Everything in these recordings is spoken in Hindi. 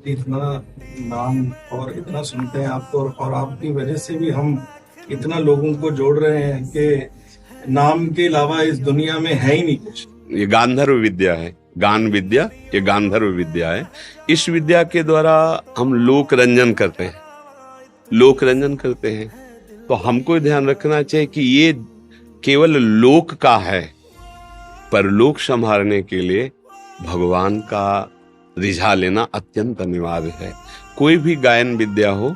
इतना नाम और इतना सुनते हैं आपको, और आपकी वजह से भी हम इतना लोगों को जोड़ रहे हैं कि नाम के अलावा इस दुनिया में है ही नहीं कुछ। ये गांधर्व विद्या है, गान विद्या, ये गांधर्व विद्या है। इस विद्या के द्वारा हम लोक रंजन करते हैं, लोक रंजन करते हैं। तो हमको ध्यान रखना चाहिए कि ये केवल लोक का है, पर लोक संभालने के लिए भगवान का रिझा लेना अत्यंत अनिवार्य है। कोई भी गायन विद्या हो,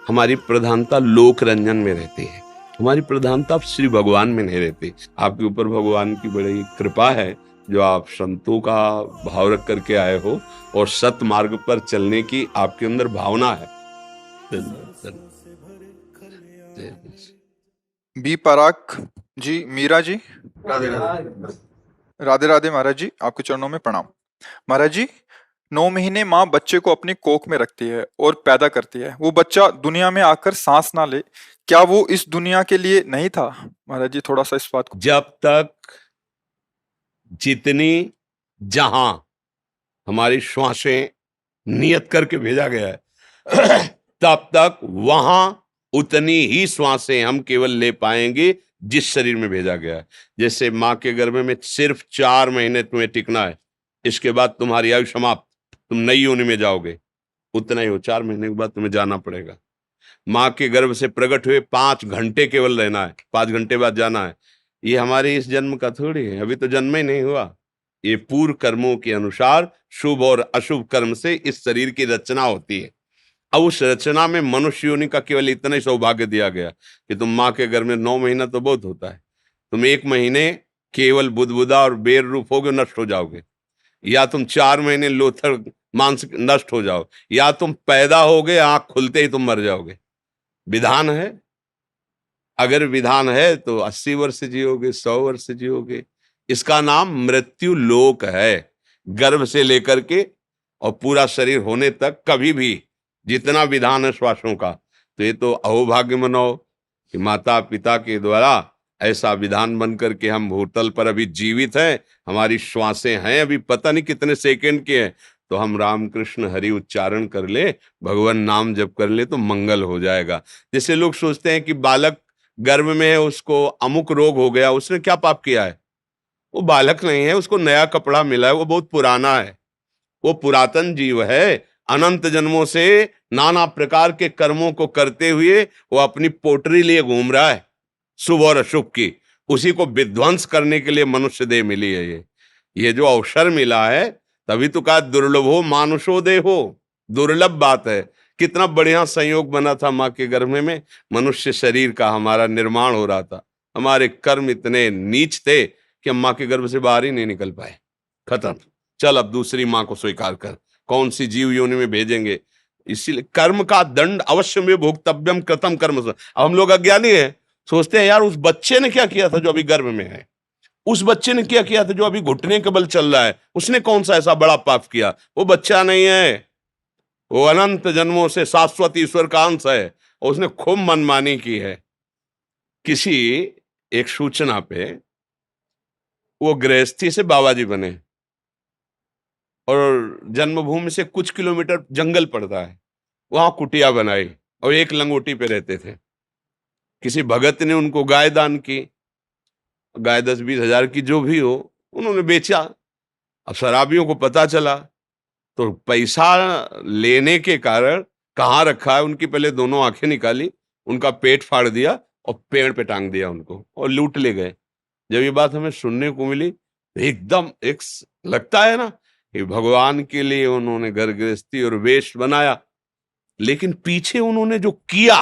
हमारी प्रधानता लोक रंजन में रहती है, हमारी प्रधानता श्री भगवान में नहीं रहती। आपके ऊपर भगवान की बड़ी कृपा है जो आप संतों का भाव रख करके आए हो और सत मार्ग पर चलने की आपके अंदर भावना है। बी पराग जी, मीरा जी, राधे राधे महाराज जी, आपके चरणों में प्रणाम। महाराज जी, 9 महीने माँ बच्चे को अपनी कोख में रखती है और पैदा करती है। वो बच्चा दुनिया में आकर सांस ना ले, क्या वो इस दुनिया के लिए नहीं था? महाराज जी थोड़ा सा इस बात को। जब तक जितनी जहां हमारी श्वासें नियत करके भेजा गया है तब तक वहां उतनी ही श्वासें हम केवल ले पाएंगे जिस शरीर में भेजा गया है। जैसे माँ के गर्भ में सिर्फ 4 महीने तुम्हें टिकना है, इसके बाद तुम्हारी आयु समाप्त, तुम नई योनि में जाओगे, उतना ही हो। 4 महीने के बाद तुम्हें जाना पड़ेगा। माँ के गर्भ से प्रकट हुए 5 घंटे केवल रहना है, 5 घंटे बाद जाना है। ये हमारे इस जन्म का थोड़ी है, अभी तो जन्म ही नहीं हुआ। ये पूर्व कर्मों के अनुसार शुभ और अशुभ कर्म से इस शरीर की रचना होती है। अब उस रचना में मनुष्य योनि का केवल इतना ही सौभाग्य दिया गया कि तुम माँ के गर्भ में 9 महीना तो बहुत होता है, तुम 1 महीने केवल बुदबुदा और बेर रूप होगे, नष्ट हो जाओगे, या तुम 4 महीने लोथर मांस नष्ट हो जाओ, या तुम पैदा होगे आंख खुलते ही तुम मर जाओगे। विधान है, अगर विधान है तो 80 वर्ष जियोगे, 100 वर्ष जियोगे। इसका नाम मृत्यु लोक है। गर्भ से लेकर के और पूरा शरीर होने तक कभी भी जितना विधान है श्वासों का, तो ये तो अहोभाग्य मनाओ कि माता पिता के द्वारा ऐसा विधान बन करके हम भूतल पर अभी जीवित हैं। हमारी श्वासें हैं अभी पता नहीं कितने सेकंड के हैं, तो हम राम कृष्ण हरि उच्चारण कर ले, भगवान नाम जप कर ले तो मंगल हो जाएगा। जैसे लोग सोचते हैं कि बालक गर्भ में है, उसको अमुक रोग हो गया, उसने क्या पाप किया है? वो बालक नहीं है, उसको नया कपड़ा मिला है, वो बहुत पुराना है, वो पुरातन जीव है। अनंत जन्मों से नाना प्रकार के कर्मों को करते हुए वो अपनी पोटरी लिए घूम रहा है, शुभ और अशुभ की। उसी को विध्वंस करने के लिए मनुष्य देह मिली है। ये जो अवसर मिला है, तभी तो कहा दुर्लभो मानुषो देहो, दुर्लभ बात है। कितना बढ़िया संयोग बना था माँ के गर्भ में, मनुष्य शरीर का हमारा निर्माण हो रहा था। हमारे कर्म इतने नीच थे कि हम माँ के गर्भ से बाहर ही नहीं निकल पाए। खत्म, चल अब दूसरी माँ को स्वीकार कर, कौन सी जीव योनि में भेजेंगे। इसीलिए कर्म का दंड अवश्य में भोक्तव्यम कृतम कर्म। अब हम लोग अज्ञानी हैं, सोचते हैं यार उस बच्चे ने क्या किया था जो अभी गर्भ में है, उस बच्चे ने क्या किया था जो अभी घुटने के बल चल रहा है, उसने कौन सा ऐसा बड़ा पाप किया। वो बच्चा नहीं है, वो अनंत जन्मों से शाश्वत ईश्वर का अंश है, और उसने खूब मनमानी की है। किसी एक सूचना पे वो गृहस्थी से बाबा जी बने, और जन्मभूमि से कुछ किलोमीटर जंगल पड़ता है, वहां कुटिया बनाई और एक लंगोटी पे रहते थे। किसी भगत ने उनको गाय दान की, गाय 10-20 हजार की जो भी हो, उन्होंने बेचा। अब शराबियों को पता चला तो पैसा लेने के कारण कहाँ रखा है, उनकी पहले दोनों आंखें निकाली, उनका पेट फाड़ दिया और पेड़ पे टांग दिया उनको, और लूट ले गए। जब ये बात हमें सुनने को मिली तो एकदम एक लगता है ना कि भगवान के लिए उन्होंने घर गृहस्थी और वेश बनाया, लेकिन पीछे उन्होंने जो किया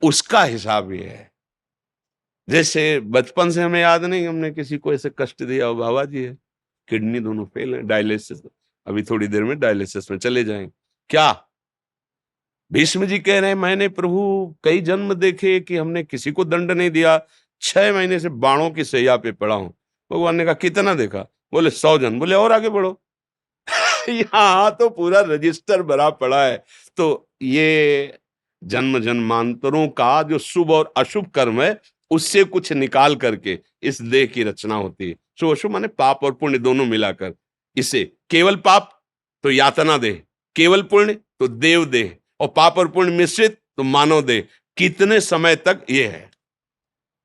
उसका हिसाब ये है। जैसे बचपन से हमें याद नहीं हमने किसी को ऐसे कष्ट दिया हो। बाबा जी है, किडनी दोनों फेल है, डायलिसिस, अभी थोड़ी देर में डायलिसिस में चले जाएंगे। क्या भीष्म जी कह रहे हैं, मैंने प्रभु कई जन्म देखे कि हमने किसी को दंड नहीं दिया, 6 महीने से बाणों की सैया पे पड़ा हूं। भगवान ने कहा कितना देखा? बोले 100 जन्म। बोले और आगे बढ़ो। यहाँ तो पूरा रजिस्टर भरा पड़ा है। तो ये जन्म जन्मांतरों का जो शुभ और अशुभ कर्म है, उससे कुछ निकाल करके इस देह की रचना होती है। शुभ अशुभ माने पाप और पुण्य दोनों मिलाकर। इसे केवल पाप तो यातना देह, केवल पुण्य तो देव देह, और पाप और पुण्य मिश्रित तो मानव देह। कितने समय तक ये है?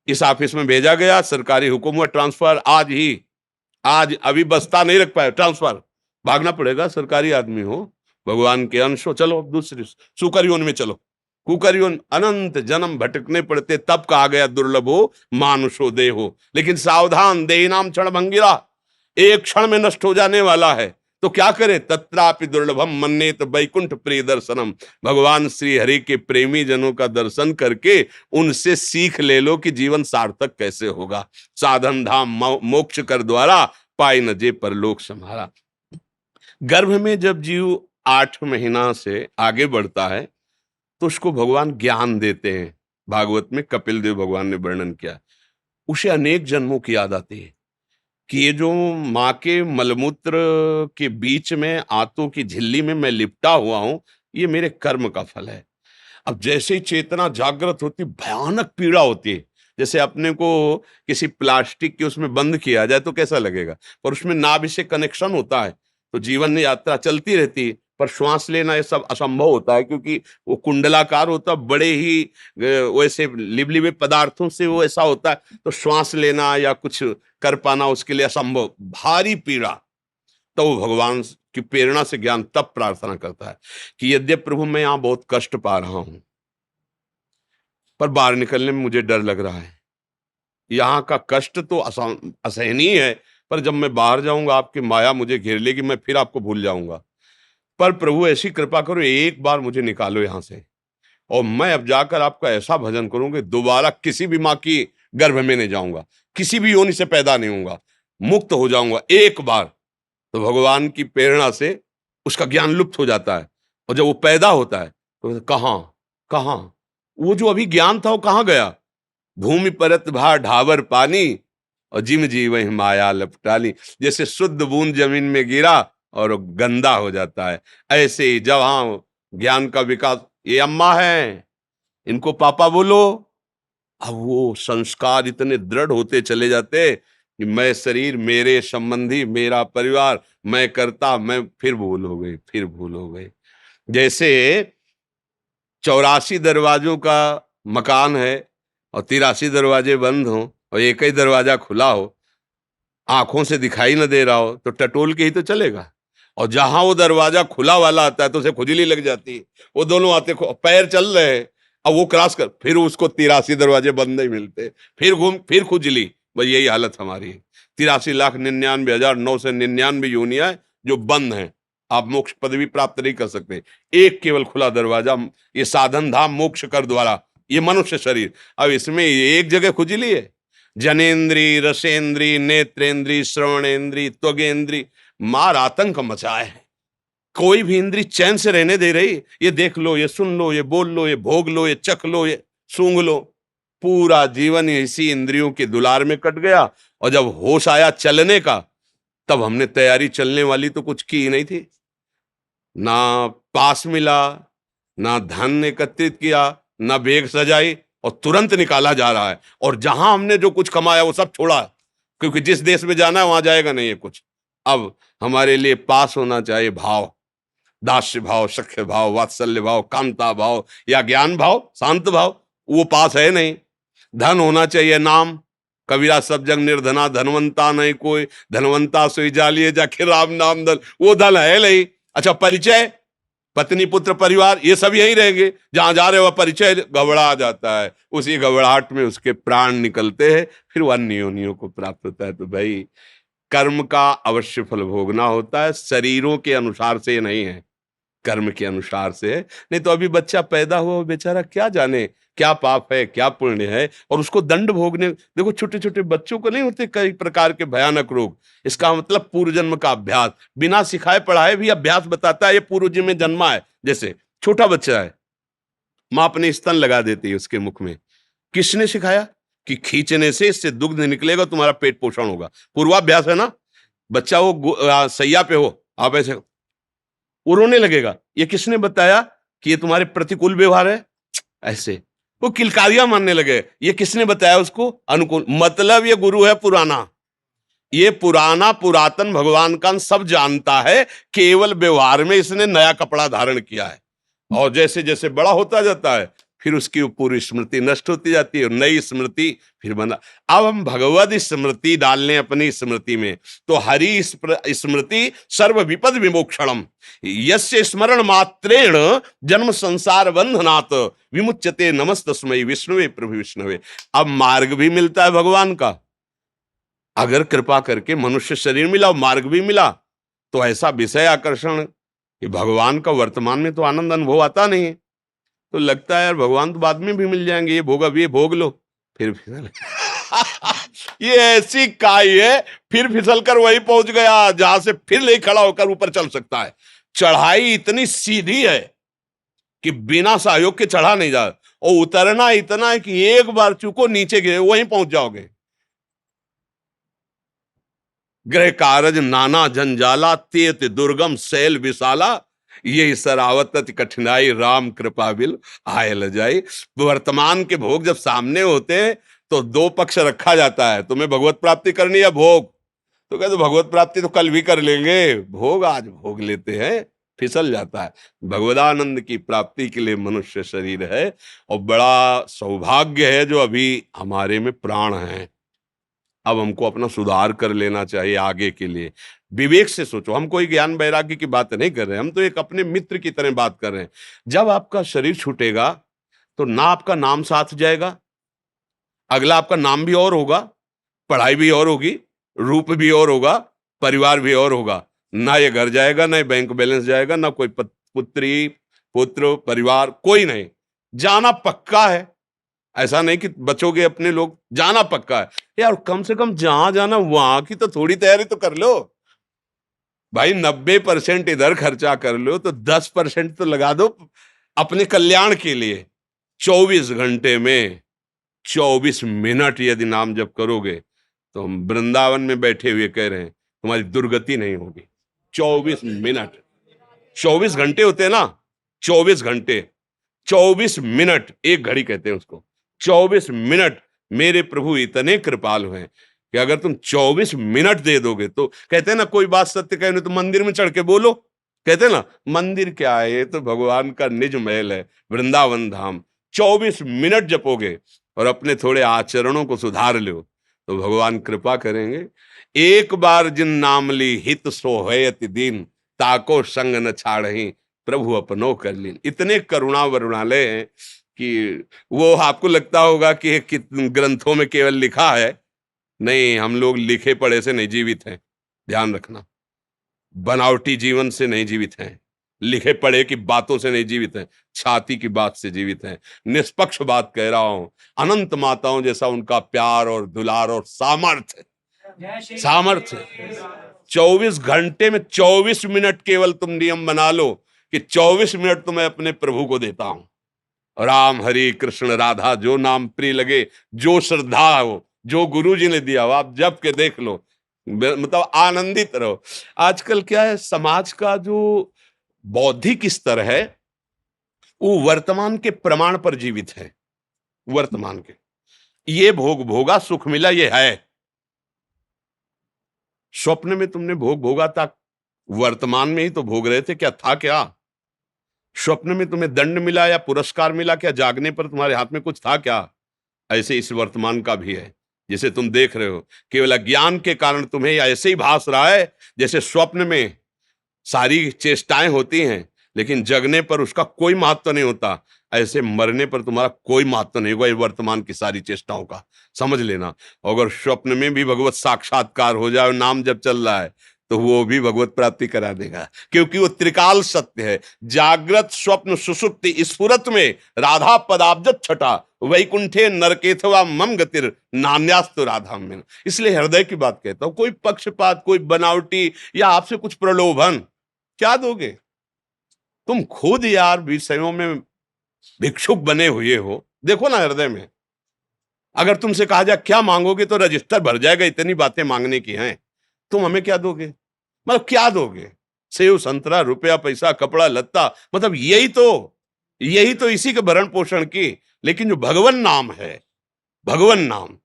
इस ऑफिस में भेजा गया, सरकारी हुक्म हुआ ट्रांसफर, आज ही, आज अभी बस्ता नहीं रख पाए, ट्रांसफर, भागना पड़ेगा, सरकारी आदमी हो, भगवान के अंश हो, चलो दूसरी सुकरयोन में चलो। कुकरयोन अनंत जन्म भटकने पड़ते, तब कहा गया दुर्लभ हो मानुषो देह हो। लेकिन सावधान, देह नाम क्षण भंगिरा, एक क्षण में नष्ट हो जाने वाला है। तो क्या करे? तत्रापि दुर्लभम मन्येत वैकुंठ प्रिय दर्शनम। भगवान श्री हरि के प्रेमी जनों का दर्शन करके उनसे सीख ले लो कि जीवन सार्थक कैसे होगा। साधन धाम मोक्ष कर द्वारा, पाई न जे परलोक सम्हारा। गर्भ में जब जीव 8 महीना से आगे बढ़ता है तो उसको भगवान ज्ञान देते हैं। भागवत में कपिल देव भगवान ने वर्णन किया, उसे अनेक जन्मों की याद आती है कि ये जो माँ के मलमूत्र के बीच में आंतों की झिल्ली में मैं लिपटा हुआ हूं, ये मेरे कर्म का फल है। अब जैसे ही चेतना जागृत होती, भयानक पीड़ा होती है। जैसे अपने को किसी प्लास्टिक के उसमें बंद किया जाए तो कैसा लगेगा, पर उसमें नाभि से कनेक्शन होता है तो जीवन यात्रा चलती रहती है। पर श्वास लेना ये सब असंभव होता है, क्योंकि वो कुंडलाकार होता है, बड़े ही वैसे लिबलिबे पदार्थों से वो ऐसा होता है, तो श्वास लेना या कुछ कर पाना उसके लिए असंभव, भारी पीड़ा। तो वो भगवान की प्रेरणा से ज्ञान तब प्रार्थना करता है कि यद्यपि प्रभु मैं यहां बहुत कष्ट पा रहा हूं, पर बाहर निकलने में मुझे डर लग रहा है। यहाँ का कष्ट तो असहनीय है, पर जब मैं बाहर जाऊंगा आपकी माया मुझे घेर लेगी, मैं फिर आपको भूल जाऊंगा। पर प्रभु ऐसी कृपा करो, एक बार मुझे निकालो यहां से, और मैं अब जाकर आपका ऐसा भजन करूंगा, दोबारा किसी भी माँ की गर्भ में नहीं जाऊंगा, किसी भी योनि से पैदा नहीं होऊंगा, मुक्त हो जाऊंगा एक बार। तो भगवान की प्रेरणा से उसका ज्ञान लुप्त हो जाता है, और जब वो पैदा होता है तो कहां कहां वो जो अभी ज्ञान था वो कहां गया? भूमि परत भा ढावर पानी, और जिम जी वही माया लपटाली। जैसे शुद्ध बूंद जमीन में गिरा और वो गंदा हो जाता है, ऐसे ही जब हाँ ज्ञान का विकास, ये अम्मा है इनको पापा बोलो, अब वो संस्कार इतने दृढ़ होते चले जाते कि मैं शरीर, मेरे संबंधी, मेरा परिवार, मैं करता, मैं, फिर भूल हो गई, फिर भूल हो गई। जैसे 84 दरवाजों का मकान है और 83 दरवाजे बंद हो और एक ही दरवाजा खुला हो, आंखों से दिखाई न दे रहा हो, तो टटोल के ही तो चलेगा। और जहां वो दरवाजा खुला वाला आता है तो उसे खुजली लग जाती है। वो दोनों आते, पैर चल रहे हैं, अब वो क्रॉस कर, फिर उसको 83 दरवाजे बंद नहीं मिलते, फिर घूम, फिर खुजली। बस यही हालत हमारी है। 83,99,999 यूनियां जो बंद हैं, आप मोक्ष पदवी प्राप्त नहीं कर सकते। एक केवल खुला दरवाजा, ये साधन धाम मोक्ष कर द्वारा, ये मनुष्य शरीर। अब इसमें एक जगह खुजली है, जनेन्द्री, रसेंद्री, नेत्रेंद्री, श्रवणेन्द्री, त्वगेंद्री, मार आतंक मचाए है। कोई भी इंद्री चैन से रहने दे रही? ये देख लो, ये सुन लो, ये बोल लो, ये भोग लो, ये चख लो, ये सूंघ लो। पूरा जीवन इसी इंद्रियों के दुलार में कट गया, और जब होश आया चलने का, तब हमने तैयारी चलने वाली तो कुछ की ही नहीं थी। ना पास मिला, ना धन एकत्रित किया, ना बेग सजाई, और तुरंत निकाला जा रहा है। और जहां हमने जो कुछ कमाया वो सब छोड़ा, क्योंकि जिस देश में जाना है वहां जाएगा नहीं ये कुछ। अब हमारे लिए पास होना चाहिए भाव, दास्य भाव, सख्य भाव, वात्सल्य भाव, कामता भाव या ज्ञान भाव, शांत भाव, वो पास है नहीं। धन होना चाहिए नाम, कबीरा सब जग निर्धना, धनवंता नहीं कोई, धनवंता सोई जालिए जाके राम नाम धन, वो धन है नहीं। अच्छा, परिचय, पत्नी पुत्र परिवार, ये सब यही रहेंगे। जहां जा रहे हो परिचय घबरा जाता है, उसी घबराहट में उसके प्राण निकलते हैं, फिर वो अन्य योनियों को प्राप्त होता है। तो भाई कर्म का अवश्य फल भोगना होता है, शरीरों के अनुसार से नहीं है, कर्म के अनुसार से है। नहीं तो अभी बच्चा पैदा हुआ बेचारा क्या जाने क्या पाप है क्या पुण्य है, और उसको दंड भोगने। देखो छोटे छोटे बच्चों को नहीं होते कई प्रकार के भयानक रोग, इसका मतलब पूर्व जन्म का अभ्यास, बिना सिखाए पढ़ाए भी अभ्यास बताता है ये पूर्व जन्म में जन्मा है। जैसे छोटा बच्चा है, माँ अपने स्तन लगा देती है उसके मुख में, किसने सिखाया कि खींचने से इससे दुग्ध निकलेगा, तुम्हारा पेट पोषण होगा, पूर्वाभ्यास है ना। बच्चा वो सैया पे हो, आप ऐसे वो रोने लगेगा, ये किसने बताया कि ये तुम्हारे प्रतिकूल व्यवहार है, ऐसे वो किलकारियां मानने लगे, ये किसने बताया उसको अनुकूल, मतलब ये गुरु है पुराना, ये पुराना पुरातन भगवान का अंश सब जानता है, केवल व्यवहार में इसने नया कपड़ा धारण किया है। और जैसे जैसे बड़ा होता जाता है फिर उसकी वो पूरी स्मृति नष्ट होती जाती है और नई स्मृति फिर बना। अब हम भगवद स्मृति डाल लें अपनी स्मृति में, तो हरि स्मृति सर्व विपद विमोक्षणम यस्य स्मरण मात्रेण जन्म संसार बंधनात् विमुच्यते नमस्तस्मै विष्णुवे प्रभु विष्णुवे। अब मार्ग भी मिलता है भगवान का, अगर कृपा करके मनुष्य शरीर मिला और मार्ग भी मिला तो ऐसा विषय आकर्षण कि भगवान का वर्तमान में तो आनंद अनुभव आता नहीं है, तो लगता है यार भगवान तो बाद में भी मिल जाएंगे, ये भोग अब ये भोग लो फिर फिसल ये ऐसी काई है, फिर फिसल कर वही पहुंच गया जहां से फिर ले खड़ा होकर ऊपर चल सकता है। चढ़ाई इतनी सीधी है कि बिना सहयोग के चढ़ा नहीं जा, और उतरना इतना है कि एक बार चूको नीचे गिरे वहीं पहुंच जाओगे। गृह कारज नाना जंजाला तेत दुर्गम शैल विशाला ये सरावत कठिनाई राम कृपा बिल आय ल जाई। वर्तमान के भोग जब सामने होते हैं तो दो पक्ष रखा जाता है, तुम्हें भगवत प्राप्ति करनी है भोग, तो कहते भगवत प्राप्ति तो कल भी कर लेंगे, भोग आज भोग लेते हैं, फिसल जाता है। भगवदानंद की प्राप्ति के लिए मनुष्य शरीर है, और बड़ा सौभाग्य है जो अभी हमारे में प्राण है। अब हमको अपना सुधार कर लेना चाहिए आगे के लिए। विवेक से सोचो, हम कोई ज्ञान वैराग्य की बात नहीं कर रहे हैं, हम तो एक अपने मित्र की तरह बात कर रहे हैं। जब आपका शरीर छूटेगा तो ना आपका नाम साथ जाएगा, अगला आपका नाम भी और होगा, पढ़ाई भी और होगी, रूप भी और होगा, परिवार भी और होगा। ना ये घर जाएगा, ना ये बैंक बैलेंस जाएगा, ना कोई पुत्री पुत्र परिवार, कोई नहीं, जाना पक्का है। ऐसा नहीं कि बचोगे अपने लोग, जाना पक्का है यार। कम से कम जहां जाना वहां की तो थोड़ी तैयारी तो कर लो भाई। 90% इधर खर्चा कर लो तो 10% तो लगा दो अपने कल्याण के लिए। 24 घंटे में 24 मिनट यदि नाम जप करोगे तो हम वृंदावन में बैठे हुए कह रहे हैं तुम्हारी दुर्गति नहीं होगी। 24 मिनट, 24 घंटे होते हैं ना, 24 घंटे, 24 मिनट, एक घड़ी कहते हैं उसको। 24 मिनट मेरे प्रभु इतने कृपालु हैं कि अगर तुम 24 मिनट दे दोगे तो, कहते हैं ना कोई बात सत्य कहने तो मंदिर में चढ़ के बोलो, कहते हैं ना मंदिर क्या है, ये तो भगवान का निज महल है, वृंदावन धाम। 24 मिनट जपोगे और अपने थोड़े आचरणों को सुधार लो तो भगवान कृपा करेंगे। एक बार जिन नाम ली हित सोहयति दीन ताको संग न छाड़ही प्रभु अपनो कर लीन। इतने करुणा वरुणालय हैं कि वो आपको लगता होगा कि ग्रंथों में केवल लिखा है, नहीं, हम लोग लिखे पढ़े से नहीं जीवित हैं, ध्यान रखना। बनावटी जीवन से नहीं जीवित हैं, लिखे पढ़े की बातों से नहीं जीवित हैं, छाती की बात से जीवित हैं। निष्पक्ष बात कह रहा हूं, अनंत माताओं जैसा उनका प्यार और दुलार और सामर्थ्य 24 घंटे में 24 मिनट केवल तुम नियम बना लो कि 24 मिनट तो मैं अपने प्रभु को देता हूं। राम हरि कृष्ण राधा, जो नाम प्रिय लगे, जो श्रद्धा हो, जो गुरु जी ने दिया हो, आप जप के देख लो, मतलब आनंदित रहो। आजकल क्या है, समाज का जो बौद्धिक स्तर है वो वर्तमान के प्रमाण पर जीवित है। वर्तमान के ये भोग भोगा, सुख मिला, ये है। स्वप्न में तुमने भोग भोगा था, वर्तमान में ही तो भोग रहे थे, क्या था क्या? स्वप्न में तुम्हें दंड मिला या पुरस्कार मिला, क्या जागने पर तुम्हारे हाथ में कुछ था क्या? ऐसे इस वर्तमान का भी है, जिसे तुम देख रहे हो। केवल अज्ञान के कारण तुम्हें ऐसे ही भास रहा है जैसे स्वप्न में सारी चेष्टाएं होती हैं लेकिन जगने पर उसका कोई महत्व नहीं होता, ऐसे मरने पर तुम्हारा कोई महत्व नहीं होगा वर्तमान की सारी चेष्टाओं का, समझ लेना। अगर स्वप्न में भी भगवत साक्षात्कार हो जाए, नाम जब चल रहा है, तो वो भी भगवत प्राप्ति करा देगा, क्योंकि वो त्रिकाल सत्य है। जागृत स्वप्न सुषुप्ति स्फुरत में राधा पदाब्जत छटा वैकुंठे नरकेथवा मम गतिर नान्यास्तु राधा में। इसलिए हृदय की बात कहता हूं, कोई पक्षपात, कोई बनावटी या आपसे कुछ प्रलोभन क्या दोगे? तुम खुद यार विषयों में भिक्षुक बने हुए हो, देखो ना हृदय में। अगर तुमसे कहा जाए क्या मांगोगे तो रजिस्टर भर जाएगा, इतनी बातें मांगने की हैं। तुम हमें क्या दोगे? मतलब क्या दोगे? सेव संतरा, रुपया पैसा, कपड़ा लत्ता, मतलब यही तो इसी के भरण पोषण की। लेकिन जो भगवन नाम है, भगवन नाम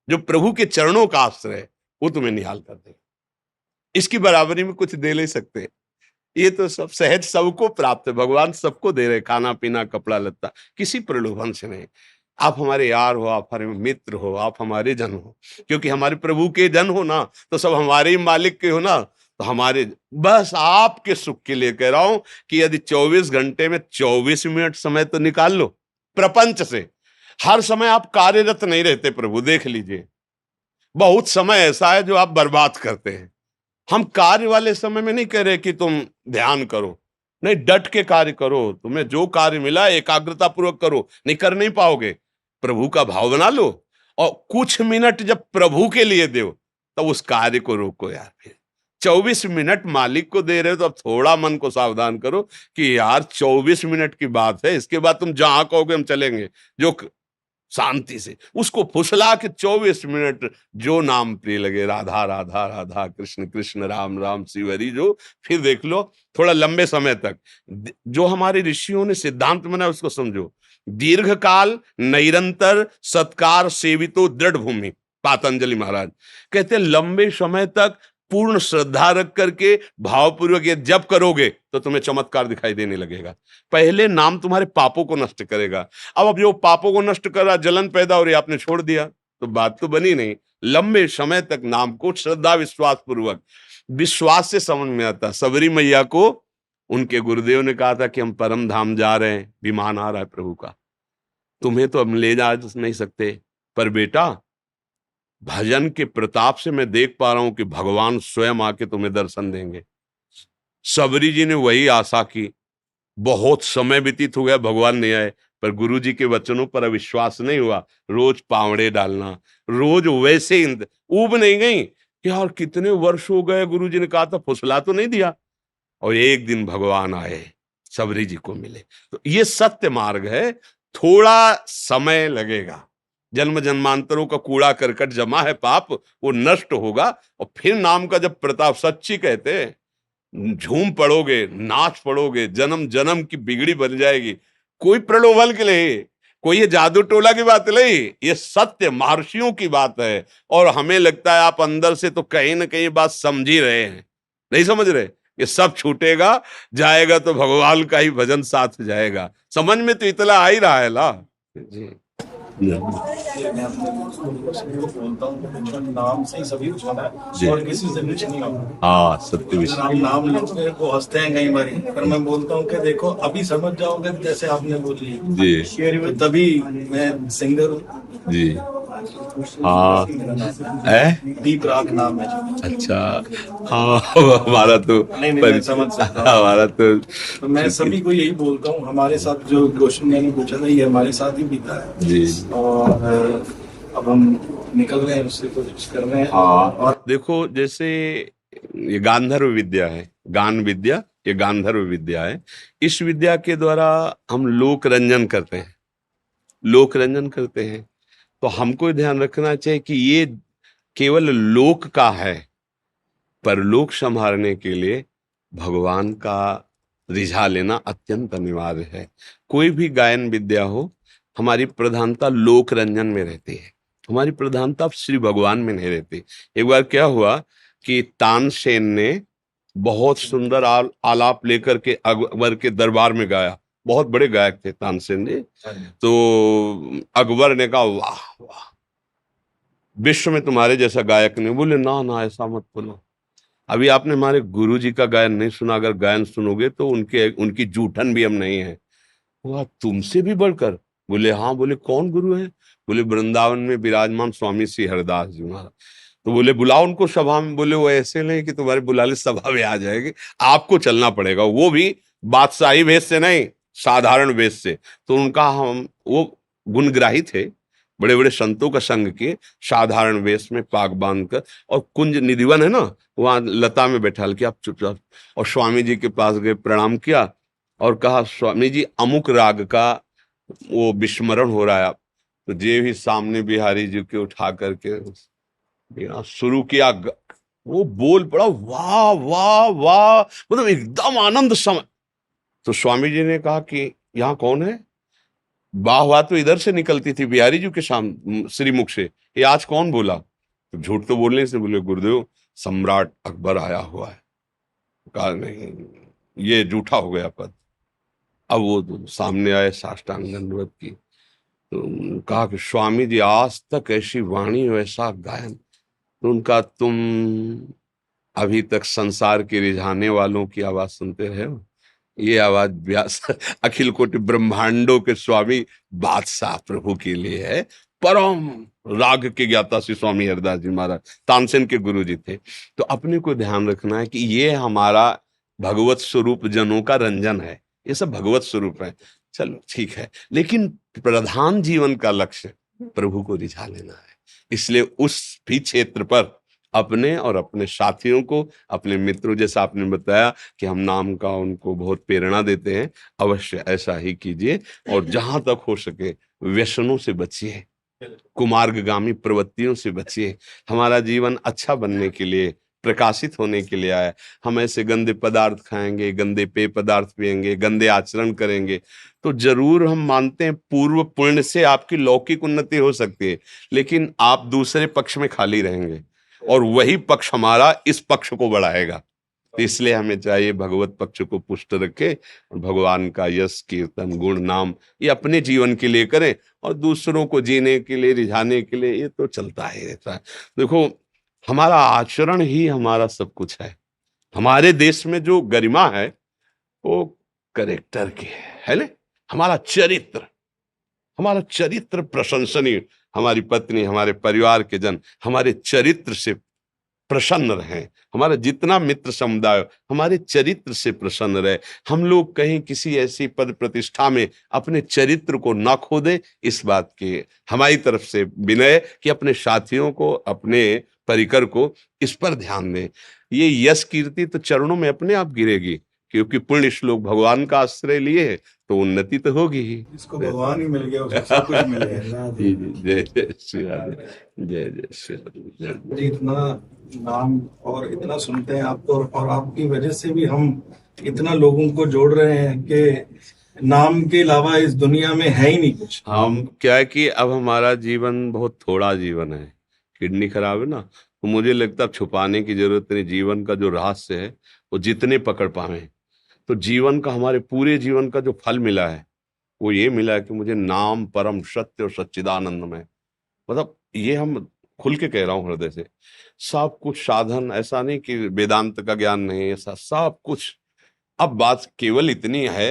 जो प्रभु के चरणों का आश्रय, वो तुम्हें निहाल कर देगा। इसकी बराबरी में कुछ दे नहीं सकते। ये तो सब सहज सबको प्राप्त है, भगवान सबको दे रहे, खाना पीना कपड़ा लत्ता, किसी प्रलोभन से नहीं। आप हमारे यार हो, आप हमारे मित्र हो, आप हमारे जन हो, क्योंकि हमारे प्रभु के जन हो ना, तो सब हमारे ही मालिक के हो ना, तो हमारे बस आपके सुख के लिए कह रहा हूं कि यदि 24 घंटे में 24 मिनट समय तो निकाल लो प्रपंच से। हर समय आप कार्यरत नहीं रहते, प्रभु देख लीजिए, बहुत समय ऐसा है जो आप बर्बाद करते हैं। हम कार्य वाले समय में नहीं कह रहे कि तुम ध्यान करो, नहीं, डट के कार्य करो। तुम्हें जो कार्य मिला एकाग्रता पूर्वक करो, नहीं कर नहीं पाओगे, प्रभु का भाव बना लो और कुछ मिनट जब प्रभु के लिए दो तब उस कार्य को रोको यार। फिर 24 मिनट मालिक को दे रहे हो तो अब थोड़ा मन को सावधान करो कि यार 24 मिनट की बात है, इसके बाद तुम जहां कहोगे हम चलेंगे, जो शांति से उसको फुसला के 24 मिनट जो नाम प्रिय लगे, राधा राधा राधा, कृष्ण कृष्ण, राम राम, शिव हरि, जो फिर देख लो थोड़ा लंबे समय तक। जो हमारे ऋषियों ने सिद्धांत बनाया उसको समझो, दीर्घ काल निरंतर सत्कार सेवितो दृढ़ भूमि। पातंजलि महाराज कहते हैं लंबे समय तक पूर्ण श्रद्धा रख करके भावपूर्वक ये जब करोगे तो तुम्हें चमत्कार दिखाई देने लगेगा। पहले नाम तुम्हारे पापों को नष्ट करेगा। अब जो पापों को नष्ट कर रहा, जलन पैदा हो रही, आपने छोड़ दिया तो बात तो बनी नहीं। लंबे समय तक नाम को श्रद्धा विश्वास पूर्वक, विश्वास से समझ में आता। सबरी मैया को उनके गुरुदेव ने कहा था कि हम परम धाम जा रहे हैं, विमान आ रहा है प्रभु का, तुम्हें तो हम ले जा नहीं सकते, पर बेटा भजन के प्रताप से मैं देख पा रहा हूं कि भगवान स्वयं आके तुम्हें दर्शन देंगे। सबरी जी ने वही आशा की, बहुत समय व्यतीत हो गया, भगवान नहीं आए, पर गुरु जी के वचनों पर अविश्वास नहीं हुआ। रोज पावड़े डालना, रोज वैसे ऊब नहीं गई कि यार कितने वर्ष हो गए, गुरु जी ने कहा था, फुसला तो नहीं दिया। और एक दिन भगवान आए, सबरी जी को मिले। तो ये सत्य मार्ग है, थोड़ा समय लगेगा। जन्म जन्मांतरों का कूड़ा करकट जमा है पाप, वो नष्ट होगा और फिर नाम का जब प्रताप, सच्ची कहते हैं, झूम पड़ोगे, नाच पड़ोगे, जन्म जन्म की बिगड़ी बन जाएगी। कोई प्रलोभन के लिए, कोई ये जादू टोला की बात नहीं, ये सत्य महर्षियों की बात है। और हमें लगता है आप अंदर से तो कहीं ना कहीं बात समझ ही रहे हैं, नहीं समझ रहे। ये सब छूटेगा, जाएगा तो भगवान का ही भजन साथ जाएगा। समझ में तो इतना आ ही रहा है ना जी। मैं अपने बोलता हूँ, नाम से ही सभी कुछ होना है और किसी से कुछ नहीं होना। हाँ, सत्य विषय। हम नाम लेते हैं, वो हंसते हैं कई बार, पर मैं बोलता हूँ कि देखो अभी समझ जाओगे, जैसे आपने बोली जी, तभी मैं सिंगर हूँ जी। हाँ है, दीप राग नाम है। अच्छा, हाँ हमारा तो नहीं मैं समझ सकता हूँ। हमारा तो मैं सभी को यही बोलता हूँ, हमारे साथ जो क्वेश्चन मैंने पूछा था ये हमारे साथ ही बीता है जी। और अब हम निकल रहे हैं, उससे कोशिश कर रहे हैं। हाँ, और देखो जैसे ये गांधर्व विद्या है, गान विद्या, ये गांधर्व विद्या है। इस विद्या के द्वारा हम लोक रंजन करते हैं, लोक रंजन करते हैं। तो हमको ध्यान रखना चाहिए कि ये केवल लोक का है, पर लोक संभालने के लिए भगवान का रिझा लेना अत्यंत अनिवार्य है। कोई भी गायन विद्या हो, हमारी प्रधानता लोक रंजन में रहती है, हमारी प्रधानता श्री भगवान में नहीं रहती। एक बार क्या हुआ कि तानसेन ने बहुत सुंदर आलाप लेकर के अकबर के दरबार में गाया। बहुत बड़े गायक थे तानसेन जी। तो अकबर ने कहा वाह वाह, विश्व में तुम्हारे जैसा गायक नहीं। बोले ना ना ऐसा मत बोलो, अभी आपने हमारे गुरु जी का गायन नहीं सुना, अगर गायन सुनोगे तो उनकी जूठन भी हम नहीं है। वह तुमसे भी बढ़कर? बोले हाँ। बोले कौन गुरु है? बोले वृंदावन में विराजमान स्वामी श्री हरिदास जी महाराज। तो बोले बुलाओ उनको सभा में। बोले वो ऐसे नहीं कि तुम्हारे बुलाले सभा में आ जाएंगे, आपको चलना पड़ेगा, वो भी बादशाही वेश से नहीं, साधारण वेश से। तो उनका हम वो गुणग्राही थे, बड़े बड़े संतों का संग किए, साधारण वेश में पाग बांध कर, और कुंज निधिवन है ना, वहां लता में बैठा के आप चुपचाप। और स्वामी जी के पास गए, प्रणाम किया और कहा स्वामी जी अमुक राग का वो विस्मरण हो रहा है। तो जे भी सामने बिहारी जी के उठा करके शुरू किया, वो बोल पड़ा वाह वाह वाह, मतलब एकदम आनंद समय। तो स्वामी जी ने कहा कि यहाँ कौन है? वाह वाह तो इधर से निकलती थी बिहारी जी के श्री मुख से, ये आज कौन बोला? तो झूठ तो बोलने से बोले गुरुदेव सम्राट अकबर आया हुआ है। कहा नहीं, ये झूठा हो गया पद। अब वो तो सामने आए, साष्टांग दंडवत की, तो कहा कि स्वामी जी आज तक ऐसी वाणी वैसा गायन। तो उनका तुम अभी तक संसार के रिझाने वालों की आवाज सुनते रहे हो, ये आवाज व्यास अखिल कोटि ब्रह्मांडों के स्वामी बादशाह प्रभु के लिए है। परम राग के ज्ञाता श्री स्वामी हरिदास जी महाराज तानसेन के गुरु जी थे। तो अपने को ध्यान रखना है कि ये हमारा भगवत स्वरूप जनों का रंजन है, ये सब भगवत स्वरूप है। चलो ठीक है, लेकिन प्रधान जीवन का लक्ष्य प्रभु को रिझा लेना है। इसलिए उस भी क्षेत्र पर अपने और अपने साथियों को, अपने मित्रों, जैसा आपने बताया कि हम नाम का उनको बहुत प्रेरणा देते हैं, अवश्य ऐसा ही कीजिए। और जहां तक हो सके व्यसनों से बचिए, कुमार्गगामी प्रवृत्तियों से बचिए। हमारा जीवन अच्छा बनने के लिए, प्रकाशित होने के लिए आया। हम ऐसे गंदे पदार्थ खाएंगे, गंदे पेय पदार्थ पिएंगे, गंदे आचरण करेंगे, तो जरूर हम मानते हैं पूर्व पुण्य से आपकी लौकिक उन्नति हो सकती है, लेकिन आप दूसरे पक्ष में खाली रहेंगे और वही पक्ष हमारा इस पक्ष को बढ़ाएगा। तो इसलिए हमें चाहिए भगवत पक्ष को पुष्ट रखे और भगवान का यश कीर्तन गुण नाम ये अपने जीवन के लिए करें, और दूसरों को जीने के लिए, रिझाने के लिए, ये तो चलता ही रहता है। देखो, हमारा आचरण ही हमारा सब कुछ है। हमारे देश में जो गरिमा है वो करेक्टर की है ना। हमारा चरित्र प्रशंसनीय। हमारी पत्नी, हमारे परिवार के जन हमारे चरित्र से प्रसन्न रहें। हमारा जितना मित्र समुदाय हमारे चरित्र से प्रसन्न रहे। हम लोग कहीं किसी ऐसी पद प्रतिष्ठा में अपने चरित्र को ना खो दे, इस बात की हमारी तरफ से विनय कि अपने साथियों को, अपने परिकर को इस पर ध्यान दें। ये यश कीर्ति तो चरणों में अपने आप गिरेगी, क्योंकि पुण्य श्लोक भगवान का आश्रय लिए है तो उन्नति तो होगी ही। इसको भगवान ही मिल गया, उसको सब कुछ मिल गया। जी जी, जय जय श्री राधे, जय जय श्री राधे, जय जय। जी, इतना नाम और इतना सुनते हैं आपको, और आपकी वजह से भी हम इतना लोगों को जोड़ रहे हैं कि नाम के अलावा इस दुनिया में है ही नहीं कुछ। हम क्या है कि अब हमारा जीवन बहुत थोड़ा जीवन है, किडनी खराब है ना, तो मुझे लगता है अब छुपाने की जरूरत नहीं। जीवन का जो रहस्य है वो जितने पकड़ पाए, तो जीवन का, हमारे पूरे जीवन का जो फल मिला है वो ये मिला है कि मुझे नाम परम सत्य और सच्चिदानंद में, मतलब ये हम खुल के कह रहा हूँ हृदय से, सब कुछ साधन, ऐसा नहीं कि वेदांत का ज्ञान नहीं, ऐसा सब कुछ। अब बात केवल इतनी है,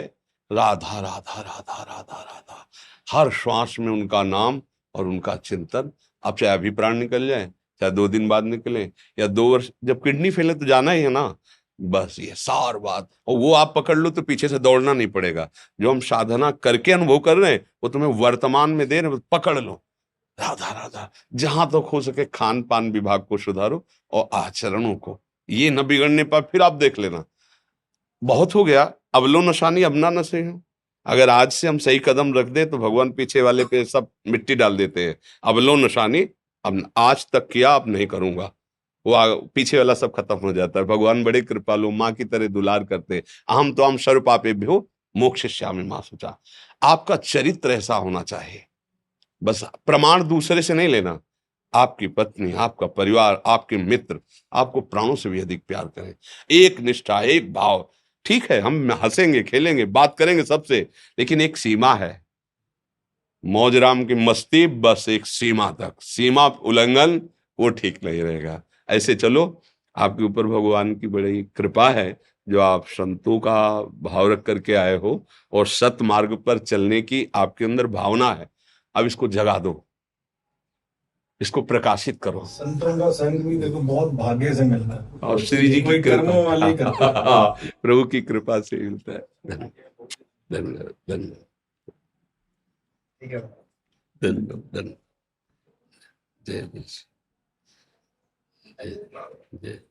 राधा राधा राधा राधा राधा, हर श्वास में उनका नाम और उनका चिंतन। अब चाहे अभी प्राण निकल जाए, चाहे 2 दिन बाद निकले, या 2 वर्ष, जब किडनी फेल है तो जाना ही है ना। बस ये सार बात, और वो आप पकड़ लो तो पीछे से दौड़ना नहीं पड़ेगा। जो हम साधना करके अनुभव कर रहे हैं वो तुम्हें वर्तमान में दे रहे हैं, पकड़ लो। राधा राधा, जहां तक हो सके खान पान विभाग को सुधारो और आचरणों को ये न बिगड़ने पर फिर आप देख लेना, बहुत हो गया, अब लो नशानी अब ना नशे हो। अगर आज से हम सही कदम रख दें तो भगवान पीछे वाले पे सब मिट्टी डाल देते हैं। अब लो नशानी, अब आज तक किया अब नहीं करूंगा, वो पीछे वाला सब खत्म हो जाता है। भगवान बड़े कृपालु, माँ की तरह दुलार करते हैं। अहम तो हम सर्व पापेभ्यो मोक्षयिष्यामि मां शुचा। आपका चरित्र ऐसा होना चाहिए। बस प्रमाण दूसरे से नहीं लेना, आपकी पत्नी, आपका परिवार, आपके मित्र आपको प्राणों से भी अधिक प्यार करें। एक निष्ठा, एक भाव। ठीक है, हम हंसेंगे, खेलेंगे, बात करेंगे सबसे, लेकिन एक सीमा है। मौज राम की मस्ती बस एक सीमा तक, सीमा उल्लंघन वो ठीक नहीं रहेगा। ऐसे चलो, आपके ऊपर भगवान की बड़ी कृपा है जो आप संतों का भाव रख करके आए हो और सत मार्ग पर चलने की आपके अंदर भावना है। अब इसको जगा दो, इसको प्रकाशित करो। संतों का संग भी देखो बहुत भाग्य से मिलता है, और श्री जी की कोई कर्मों वाले ही करते हैं। कृपा, प्रभु की कृपा से मिलता है। धन्यवाद, धन्यवाद, धन्यवाद, ठीक है। धन्यवाद, धन्यवाद। जय जय जय जय।